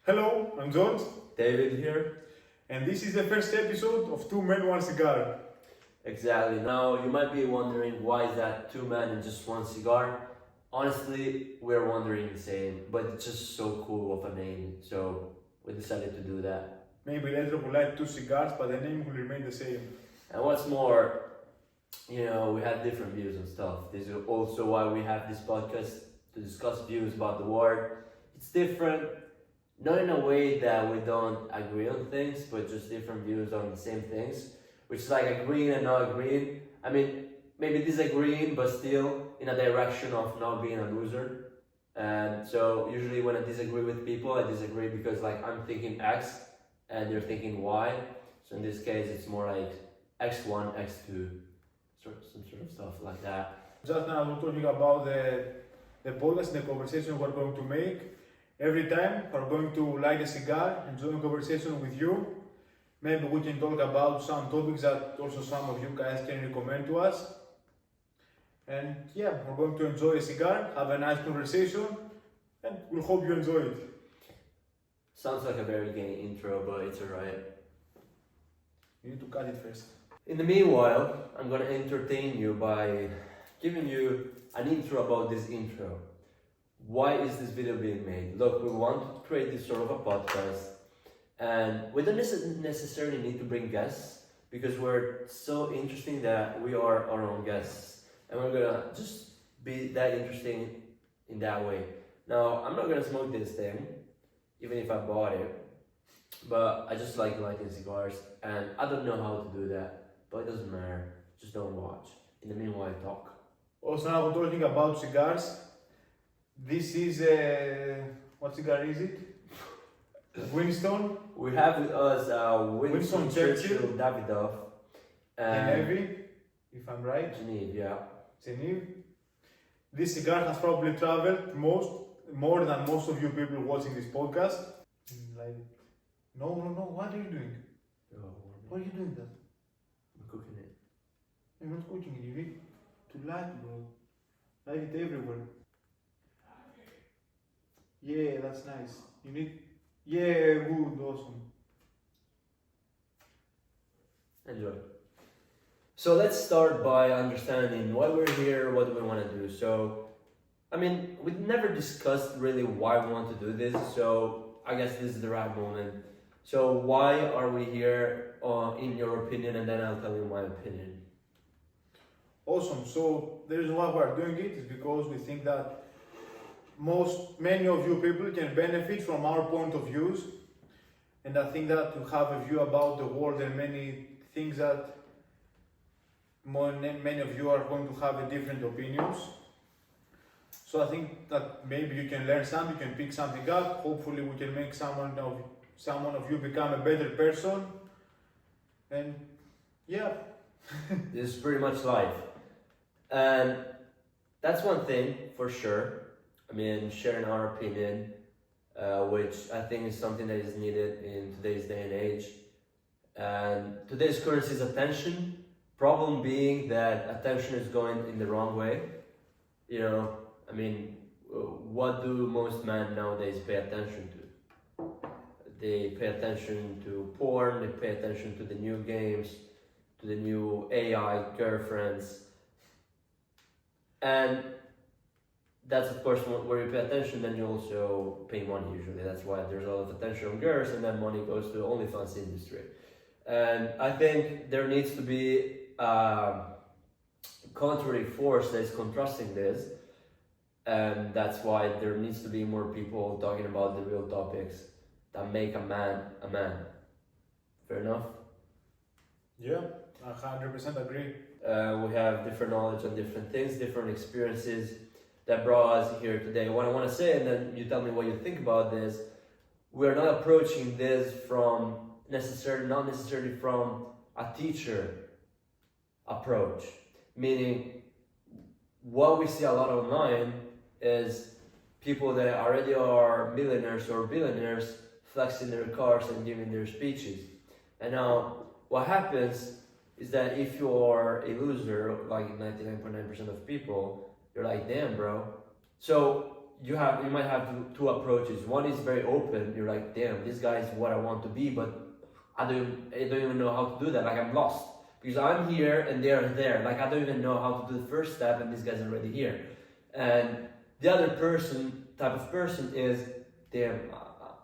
Hello, I'm George, David here. and this is the first episode of Two Men One Cigar. Exactly. Now you might be wondering why is that two men and just one cigar? Honestly, we're wondering the same, but it's just so cool of a name, so we decided to do that. Maybe later we'll light two cigars, but the name will remain the same. And what's more, we have different views and stuff. This is also why we have this podcast to discuss views about the world. It's different, not in a way that we don't agree on things, but just different views on the same things, which is like agreeing and not agreeing. I mean, maybe disagreeing, but still in a direction of not being a loser. And so usually when I disagree with people, I disagree because like I'm thinking X and they're thinking Y. So in this case, it's more like X1, X2, some sort of stuff like that. Just now we're talking about the podcast and the conversation we're going to make. Every time we're going to light a cigar and join a conversation with you. Maybe we can talk about some topics that also some of you guys can recommend to us. And yeah, we're going to enjoy a cigar, have a nice conversation, and we'll hope you enjoy it. Sounds like a very gay intro, but it's alright. You need to cut it first. In the meanwhile, I'm gonna entertain you by giving you an intro about this intro. Why is this video being made? Look, we want to create this sort of a podcast, and we don't necessarily need to bring guests because we're so interesting that we are our own guests, and we're gonna just be that interesting in that way. Now, I'm not gonna smoke this thing, even if I bought it, but I just like lighting cigars, and I don't know how to do that, but it doesn't matter. Just don't watch. In the meanwhile, talk. Also, now we're talking about cigars. This is what cigar is it? Winston, We have with us Winston Winston Churchill Churchill. Davidoff and Genevieve, if I'm right. Geneve, yeah. Genevieve. This cigar has probably traveled more than most of you people watching this podcast. Like, no, what are you doing? Why are you doing that? I'm cooking it. You're not cooking it, you need to light, bro. Light it everywhere. Yeah, that's nice. You need, yeah, good, awesome. Enjoy. So let's start by understanding why we're here, what do we want to do. So, I mean, we never discussed really why we want to do this, so I guess this is the right moment. So why are we here, in your opinion, and then I'll tell you my opinion. Awesome. So the reason why we're doing it is because we think that many of you people can benefit from our point of views, and I think that to have a view about the world and many things that many of you are going to have a different opinions. So I think that maybe you can learn something, you can pick something up. Hopefully we can make someone of you become a better person. And yeah. This is pretty much life. And that's one thing for sure. I mean, sharing our opinion, which I think is something that is needed in today's day and age. And today's currency is attention. Problem being that attention is going in the wrong way. I mean, what do most men nowadays pay attention to? They pay attention to porn, they pay attention to the new games, to the new AI girlfriends. And that's of course where you pay attention, then you also pay money usually. That's why there's a lot of attention on girls, and then money goes to the OnlyFans industry. And I think there needs to be a contrary force that is contrasting this, and that's why there needs to be more people talking about the real topics that make a man a man. Fair enough? Yeah, I 100% agree. We have different knowledge on different things, different experiences that brought us here today. What I want to say, and then you tell me what you think about this, we're not approaching this not necessarily from a teacher approach. Meaning, what we see a lot online is people that already are millionaires or billionaires flexing their cars and giving their speeches. And now, what happens is that if you're a loser, like 99.9% of people, you're like, damn, bro. So you might have two approaches. One is very open. You're like, damn, this guy is what I want to be, but I don't even know how to do that. Like, I'm lost because I'm here and they're there. Like, I don't even know how to do the first step, and this guy's already here. And the other type of person is, damn,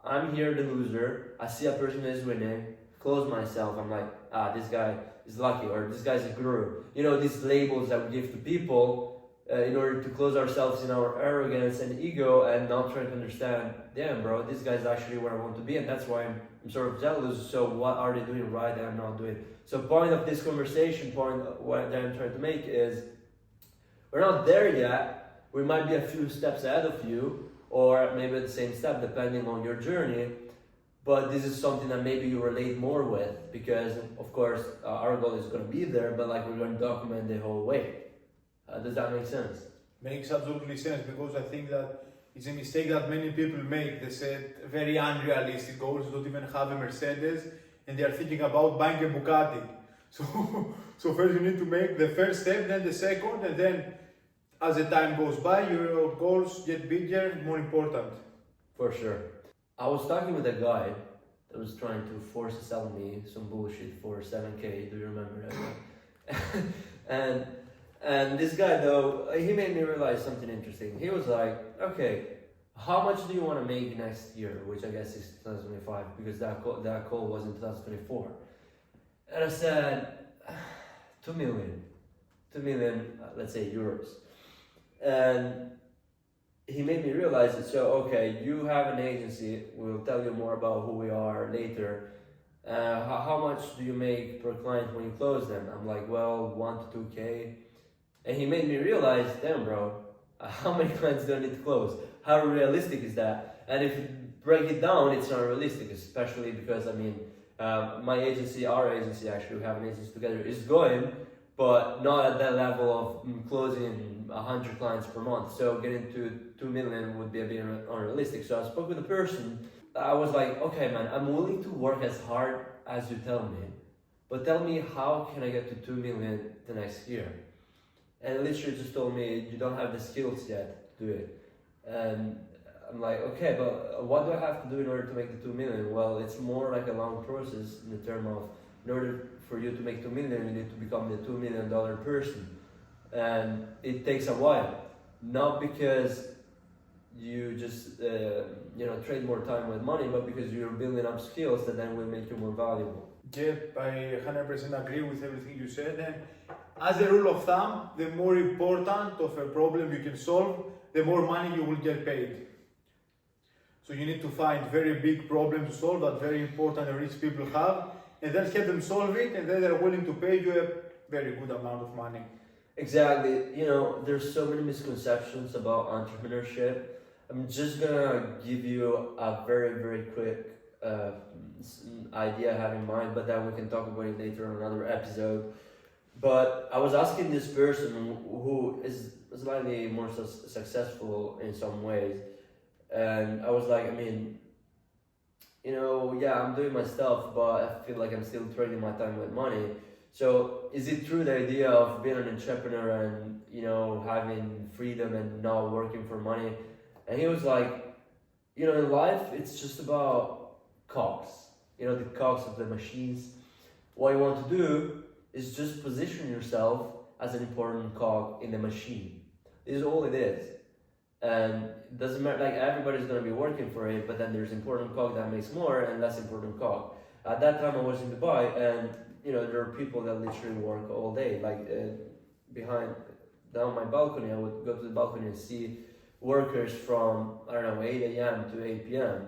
I'm here, the loser. I see a person that is winning, close myself. I'm like, this guy is lucky, or this guy's a guru. You know, these labels that we give to people in order to close ourselves in our arrogance and ego, and not trying to understand, damn, bro, this guy's actually where I want to be, and that's why I'm sort of jealous. So what are they doing right that I'm not doing? So point of this conversation, what I'm trying to make is, we're not there yet. We might be a few steps ahead of you, or maybe the same step depending on your journey, but this is something that maybe you relate more with, because of course our goal is going to be there, but like, we're going to document the whole way. Does that make sense? Makes absolutely sense, because I think that it's a mistake that many people make. They set very unrealistic goals, don't even have a Mercedes, and they are thinking about buying a Bugatti. So first you need to make the first step, then the second, and then as the time goes by, your goals get bigger, more important. For sure. I was talking with a guy that was trying to force sell me some bullshit for 7K. Do you remember that? And this guy, though, he made me realize something interesting. He was like, okay, how much do you want to make next year? Which I guess is 2025, because that call was in 2024. And I said, 2 million, let's say, euros. And he made me realize it. So, okay, you have an agency. We'll tell you more about who we are later. How much do you make per client when you close them? I'm like, well, 1 to 2K. And he made me realize, damn, bro, how many clients do I need to close? How realistic is that? And if you break it down, it's not realistic, especially because, I mean, my agency, our agency, actually, we have an agency together, is going, but not at that level of closing 100 clients per month. So getting to 2 million would be a bit unrealistic. So I spoke with a person. I was like, okay, man, I'm willing to work as hard as you tell me, but tell me, how can I get to 2 million the next year? And literally just told me, you don't have the skills yet to do it. And I'm like, okay, but what do I have to do in order to make the 2 million? Well, it's more like a long process in the term of, in order for you to make 2 million, you need to become the $2 million person. And it takes a while. Not because you just, trade more time with money, but because you're building up skills that then will make you more valuable. Yeah, I 100% agree with everything you said. And as a rule of thumb, the more important of a problem you can solve, the more money you will get paid. So you need to find very big problems to solve that very important and rich people have, and then have them solve it, and then they're willing to pay you a very good amount of money. Exactly. You know, there's so many misconceptions about entrepreneurship. I'm just gonna give you a very, very quick idea I have in mind, but then we can talk about it later on another episode. But I was asking this person who is slightly more successful in some ways, and I was like, I mean, I'm doing my stuff, but I feel like I'm still trading my time with money. So is it true, the idea of being an entrepreneur and, having freedom and not working for money? And he was like, in life, it's just about cogs, the cogs of the machines. What you want to do is just position yourself as an important cog in the machine. This is all it is. And it doesn't matter, like, everybody's going to be working for it, but then there's important cog that makes more and less important cog. At that time I was in Dubai, and there are people that literally work all day. Like down my balcony, I would go to the balcony and see workers from, 8 a.m. to 8 p.m.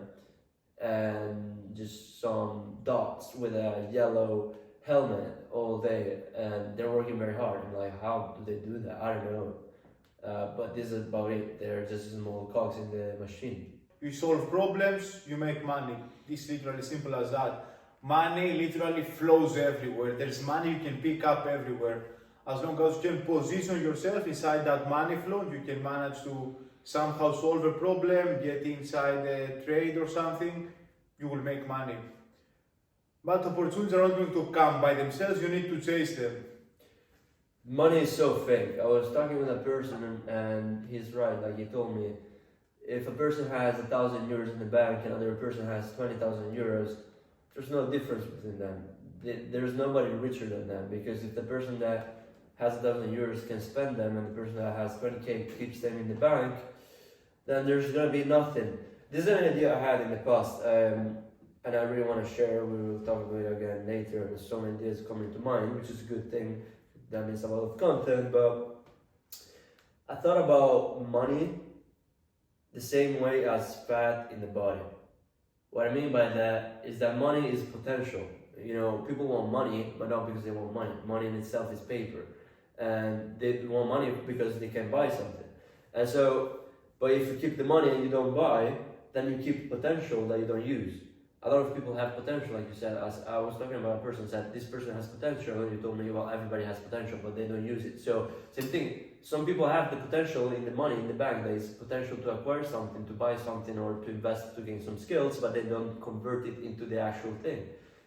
and just some dots with a yellow helmet all day, and they're working very hard. I'm like, how do they do that? I don't know. But this is about it. They're just small cogs in the machine. You solve problems, you make money. It's literally simple as that. Money literally flows everywhere. There's money you can pick up everywhere. As long as you can position yourself inside that money flow, you can manage to somehow solve a problem, get inside a trade or something, you will make money. But opportunities are not going to come by themselves, you need to chase them. Money is so fake. I was talking with a person and he's right, like he told me, if a person has 1,000 euros in the bank and another person has 20,000 euros, there's no difference between them. There's nobody richer than them, because if the person that has 1,000 euros can spend them and the person that has 20k keeps them in the bank, then there's gonna be nothing. This is an idea I had in the past, and I really want to share. We will talk about it again later. There's so many ideas coming to mind, which is a good thing. That means a lot of content, but I thought about money the same way as fat in the body. What I mean by that is that money is potential. People want money, but not because they want money. Money in itself is paper, and they want money because they can buy something. And so, but if you keep the money and you don't buy, then you keep potential that you don't use. A lot of people have potential, like you said. As I was talking about, a person said this person has potential, and you told me, well, everybody has potential, but they don't use it. So same thing. Some people have the potential in the money in the bank. There is potential to acquire something, to buy something, or to invest to gain some skills, but they don't convert it into the actual thing.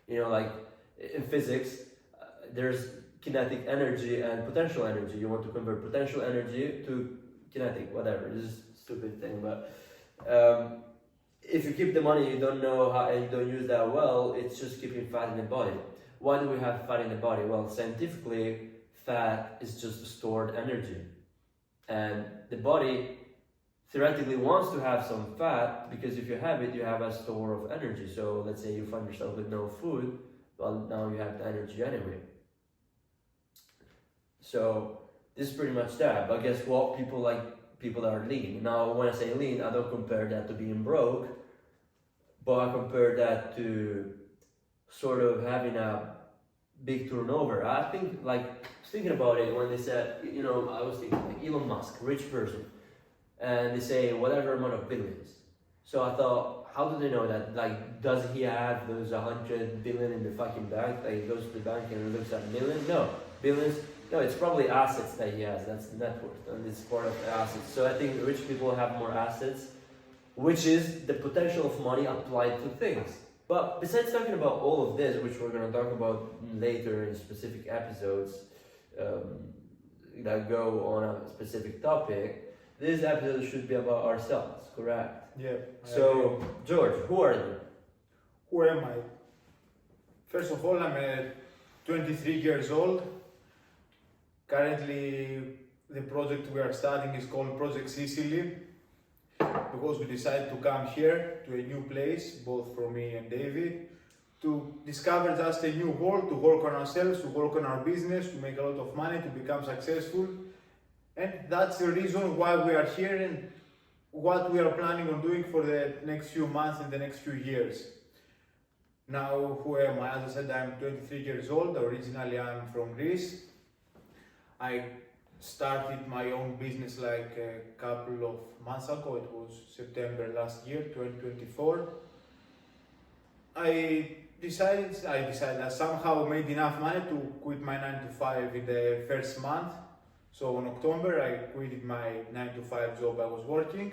Like in physics, there's kinetic energy and potential energy. You want to convert potential energy to kinetic, whatever. This is a stupid thing, but if you keep the money, you don't know how, and you don't use that well, it's just keeping fat in the body. Why do we have fat in the body? Well, scientifically, fat is just stored energy. And the body theoretically wants to have some fat, because if you have it, you have a store of energy. So let's say you find yourself with no food, well, now you have the energy anyway. So this is pretty much that. But guess what? People like people that are lean. Now, when I say lean, I don't compare that to being broke, but I compare that to sort of having a big turnover. I think, thinking about it, when they said, I was thinking like Elon Musk, rich person, and they say whatever amount of billions. So I thought, how do they know that? Does he have those 100 billion in the fucking bank? He goes to the bank and looks at millions? No, billions. No, it's probably assets that he has. That's the net worth, and it's part of the assets. So I think rich people have more assets, which is the potential of money applied to things. But besides talking about all of this, which we're going to talk about later in specific episodes that go on a specific topic, this episode should be about ourselves, correct? Yeah. So, George, who are you? Who am I? First of all, I'm 23 years old. Currently, the project we are starting is called Project Sicily, because we decided to come here to a new place, both for me and David, to discover just a new world, to work on ourselves, to work on our business, to make a lot of money, to become successful. And that's the reason why we are here and what we are planning on doing for the next few months and the next few years. Now, who am I? As I said, I'm 23 years old. Originally, I'm from Greece. I started my own business like a couple of months ago. It was September last year, 2024. I decided I somehow made enough money to quit my 9 to 5 in the first month. So in October, I quitted my 9 to 5 job I was working.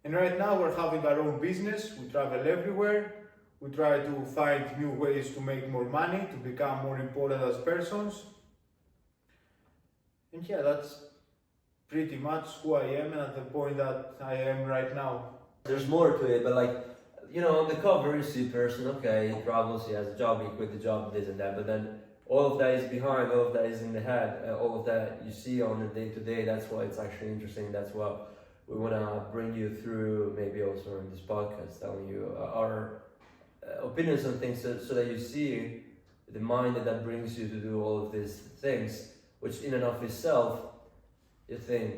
And right now we're having our own business. We travel everywhere. We try to find new ways to make more money, to become more important as persons. And yeah, that's pretty much who I am and at the point that I am right now. There's more to it, but on the cover you see a person, okay, he travels, he has a job, he quit the job, this and that, but then all of that is behind, all of that is in the head, all of that you see on the day-to-day. That's why it's actually interesting. That's what we want to bring you through, maybe also in this podcast, telling you our opinions on things, so that you see the mind that brings you to do all of these things, which in and of itself, you think,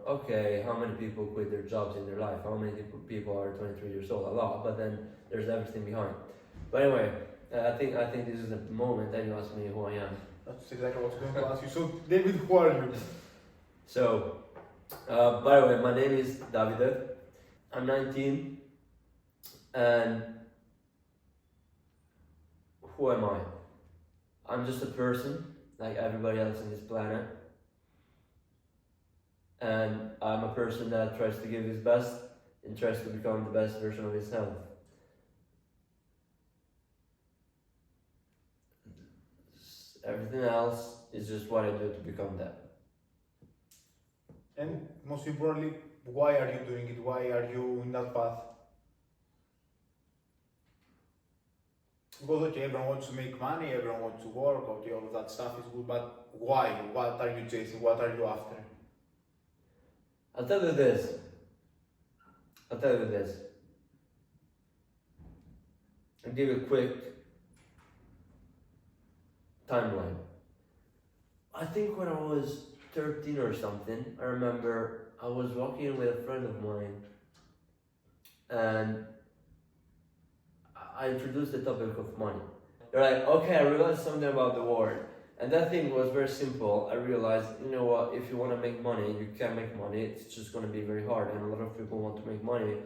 okay, how many people quit their jobs in their life? How many people are 23 years old? A lot, but then there's everything behind. But anyway, I think this is the moment that you ask me who I am. That's exactly what I was going to ask you. So, David, who are you? So, by the way, my name is Davide. I'm 19, and who am I? I'm just a person like everybody else on this planet, and I'm a person that tries to give his best and tries to become the best version of himself. Everything else is just what I do to become that. And most importantly, why are you doing it? Why are you in that path? Because okay, everyone wants to make money, everyone wants to work, okay, all of that stuff is good, but why? What are you chasing? What are you after? I'll tell you this. I'll tell you this. I'll give you a quick timeline. I think when I was 13 or something, I remember I was walking with a friend of mine and I introduced the topic of money. They're like, okay, I realized something about the world. And that thing was very simple. I realized, you know what, if you want to make money, you can make money. It's just going to be very hard. And a lot of people want to make money,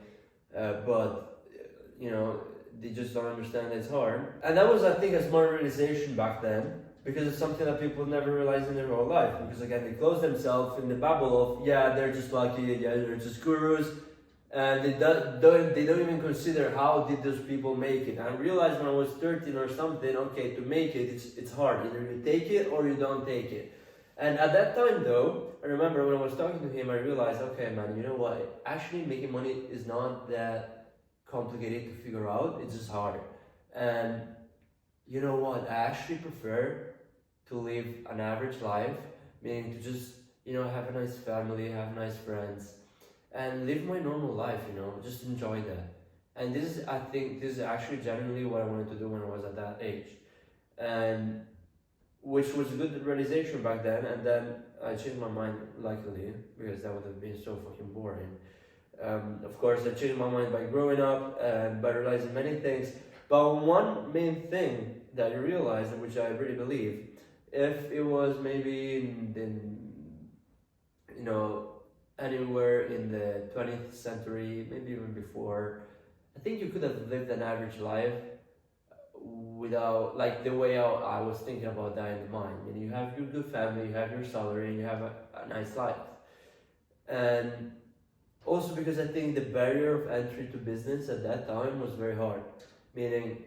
but, you know, they just don't understand it's hard. And that was, I think, a smart realization back then, because it's something that people never realize in their whole life. Because again, they close themselves in the bubble of, yeah, they're just lucky, yeah, they're just gurus. And they don't even consider how did those people make it. And I realized when I was 13 or something, okay, to make it, it's hard. Either you take it or you don't take it. And at that time though, I remember when I was talking to him, I realized, okay man, you know what, actually making money is not that complicated to figure out, it's just hard. And you know what, I actually prefer to live an average life, meaning to just, you know, have a nice family, have nice friends, and live my normal life, you know, just enjoy that. And this is, I think, this is actually genuinely what I wanted to do when I was at that age. And which was a good realization back then, and then I changed my mind, luckily, because that would have been so fucking boring. Of course, I changed my mind by growing up and by realizing many things. But one main thing that I realized, and which I really believe, if it was maybe in you know, anywhere in the 20th century, maybe even before, I think you could have lived an average life without, like the way I was thinking about that in mind. And you have your good family, you have your salary, and you have a nice life. And also because I think the barrier of entry to business at that time was very hard. Meaning,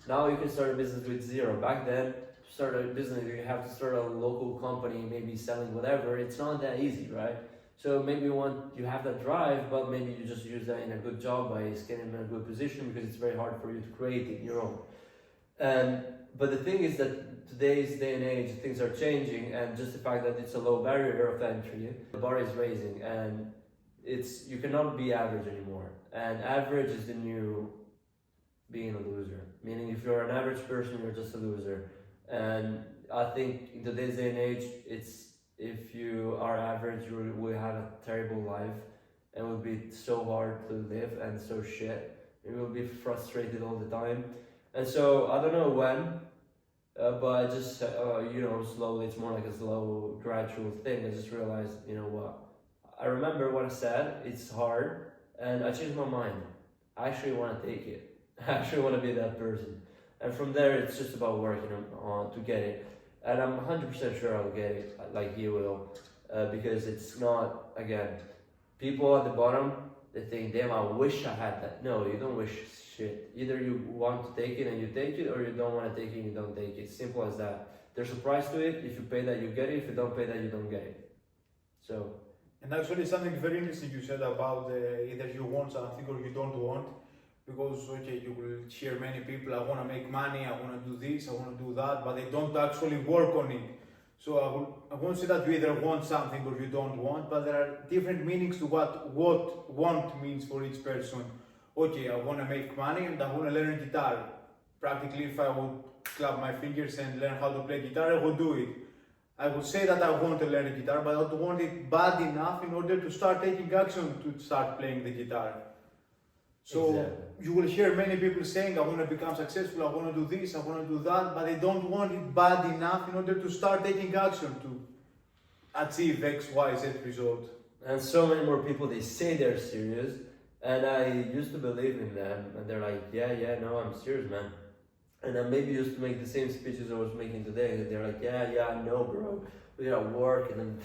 now you can start a business with zero. Back then, to start a business, you have to start a local company, maybe selling whatever. It's not that easy, right? So maybe you have that drive, but maybe you just use that in a good job by getting in a good position, because it's very hard for you to create it your own. But the thing is that today's day and age, things are changing, and just the fact that it's a low barrier of entry, the bar is raising, and you cannot be average anymore. And average is the new being a loser. Meaning, if you're an average person, you're just a loser. And I think in today's day and age, if you are average, you will have a terrible life, and it will be so hard to live and so shit. You will be frustrated all the time. And so I don't know when, but I just you know, slowly, it's more like a slow, gradual thing. I just realized, you know what, I remember what I said, it's hard, and I changed my mind. I actually want to take it. I actually want to be that person. And from there, it's just about working on to get it. And I'm 100% sure I'll get it, like you will, because it's not, again, people at the bottom, they think, damn, I wish I had that. No, you don't wish shit. Either you want to take it and you take it, or you don't want to take it and you don't take it. Simple as that. There's a price to it. If you pay that, you get it. If you don't pay that, you don't get it. So. And actually, something very interesting you said about either you want something or you don't want. Because, okay, you will hear many people, I want to make money, I want to do this, I want to do that, but they don't actually work on it. So I won't say that you either want something or you don't want, but there are different meanings to what want means for each person. Okay, I want to make money and I want to learn guitar. Practically, if I would clap my fingers and learn how to play guitar, I would do it. I would say that I want to learn guitar, but I don't want it bad enough in order to start taking action to start playing the guitar. So exactly. You will hear many people saying, I want to become successful, I want to do this, I want to do that, but they don't want it bad enough in order to start taking action to achieve X, Y, Z result. And so many more people, they say they're serious, and I used to believe in them, and they're like, yeah, no, I'm serious, man. And I maybe used to make the same speeches I was making today. They're like, yeah, I know, bro. We gotta work, and then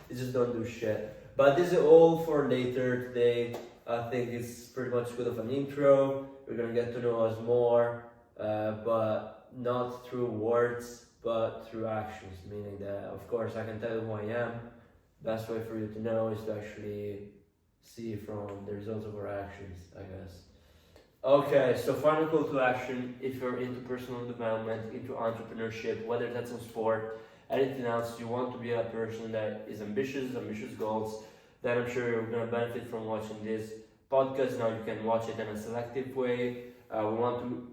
they just don't do shit. But this is all for later today. I think it's pretty much good of an intro. You're gonna get to know us more, but not through words, but through actions. Meaning that, of course, I can tell you who I am. Best way for you to know is to actually see from the results of our actions, I guess. Okay, so final call to action. If you're into personal development, into entrepreneurship, whether that's in sport, anything else, you want to be a person that is ambitious goals, then I'm sure you're gonna benefit from watching this podcast. Now you can watch it in a selective way. We want to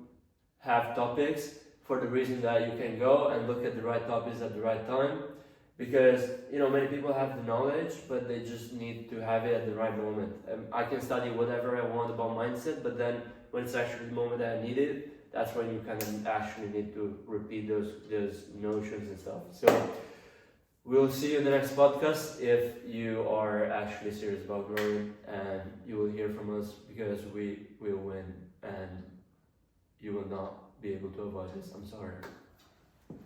have topics for the reason that you can go and look at the right topics at the right time, because many people have the knowledge, but they just need to have it at the right moment. I can study whatever I want about mindset, but then when it's actually the moment that I need it, that's when you kind of actually need to repeat those notions and stuff. So we'll see you in the next podcast if you are actually serious about growing, and you will hear from us, because we will win and you will not be able to avoid this. I'm sorry.